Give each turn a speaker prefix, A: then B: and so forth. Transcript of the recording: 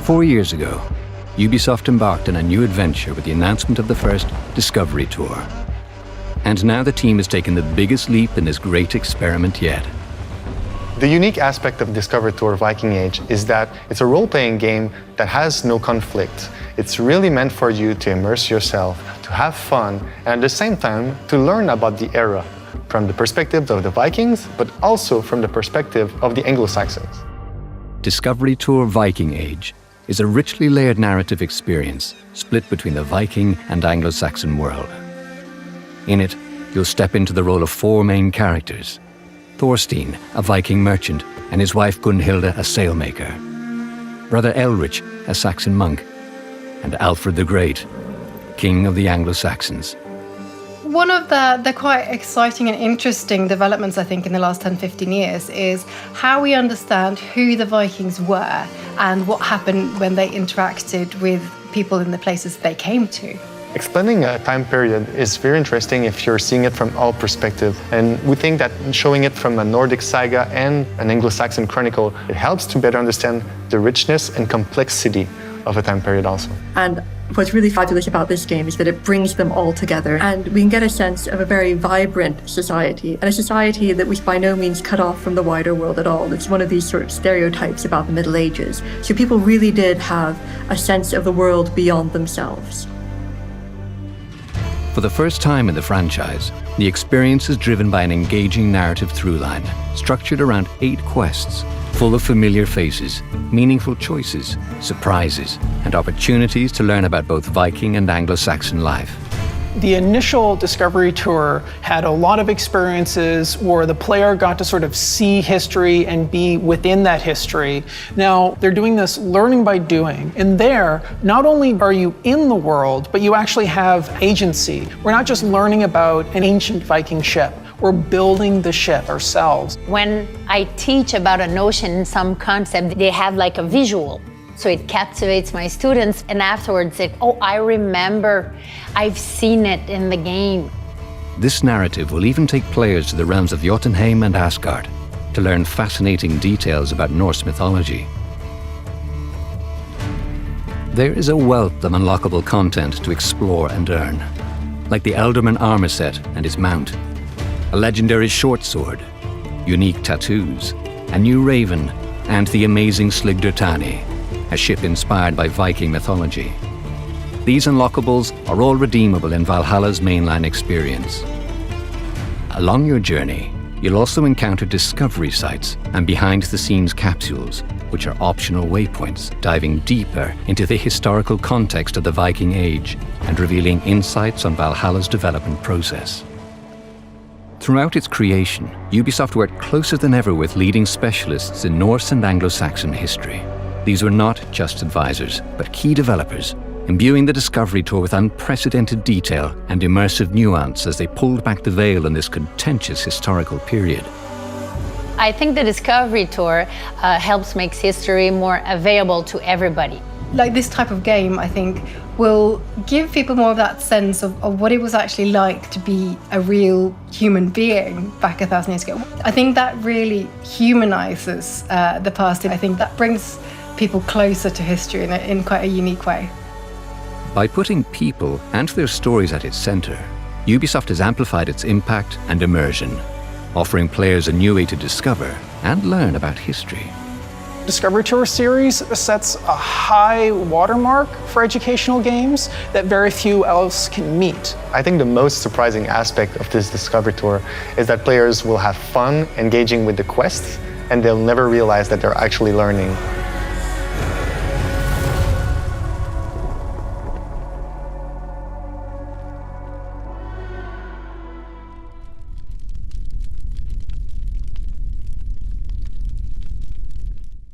A: 4 years ago, Ubisoft embarked on a new adventure with the announcement of the first Discovery Tour. And now the team has taken the biggest leap in this great experiment yet.
B: The unique aspect of Discovery Tour Viking Age is that it's a role-playing game that has no conflict. It's really meant for you to immerse yourself, to have fun, and at the same time to learn about the era from the perspective of the Vikings, but also from the perspective of the Anglo-Saxons.
A: Discovery Tour Viking Age is a richly layered narrative experience split between the Viking and Anglo-Saxon world. In it, you'll step into the role of 4 main characters: Thorstein, a Viking merchant, and his wife Gunhilda, a sailmaker; brother Elrich, a Saxon monk; and Alfred the Great, king of the Anglo-Saxons.
C: One of the quite exciting and interesting developments, I think, in the last 10-15 years is how we understand who the Vikings were and what happened when they interacted with people in the places they came to.
B: Explaining a time period is very interesting if you're seeing it from all perspectives. And we think that showing it from a Nordic saga and an Anglo-Saxon chronicle, it helps to better understand the richness and complexity of a time period also.
D: And what's really fabulous about this game is that it brings them all together, and we can get a sense of a very vibrant society, and a society that was by no means cut off from the wider world at all. It's one of these sort of stereotypes about the Middle Ages. So people really did have a sense of the world beyond themselves.
A: For the first time in the franchise, the experience is driven by an engaging narrative throughline, structured around 8 quests, full of familiar faces, meaningful choices, surprises, and opportunities to learn about both Viking and Anglo-Saxon life.
E: The initial Discovery Tour had a lot of experiences where the player got to sort of see history and be within that history. Now, they're doing this learning by doing. And there, not only are you in the world, but you actually have agency. We're not just learning about an ancient Viking ship. We're building the ship ourselves.
F: When I teach about a notion, some concept, they have like a visual. So it captivates my students, and afterwards oh, I remember, I've seen it in the game.
A: This narrative will even take players to the realms of Jotunheim and Asgard to learn fascinating details about Norse mythology. There is a wealth of unlockable content to explore and earn, like the Elderman armor set and his mount, a legendary short sword, unique tattoos, a new raven, and the amazing Sligdertani, a ship inspired by Viking mythology. These unlockables are all redeemable in Valhalla's mainline experience. Along your journey, you'll also encounter discovery sites and behind-the-scenes capsules, which are optional waypoints diving deeper into the historical context of the Viking Age and revealing insights on Valhalla's development process. Throughout its creation, Ubisoft worked closer than ever with leading specialists in Norse and Anglo-Saxon history. These were not just advisors, but key developers, imbuing the Discovery Tour with unprecedented detail and immersive nuance as they pulled back the veil in this contentious historical period.
F: I think the Discovery Tour helps make history more available to everybody.
C: Like this type of game, I think, will give people more of that sense of what it was actually like to be a real human being back 1,000 years ago. I think that really humanizes the past, and I think that brings people closer to history in quite a unique way.
A: By putting people and their stories at its center, Ubisoft has amplified its impact and immersion, offering players a new way to discover and learn about history.
E: Discovery Tour series sets a high watermark for educational games that very few else can meet.
B: I think the most surprising aspect of this Discovery Tour is that players will have fun engaging with the quests, and they'll never realize that they're actually learning.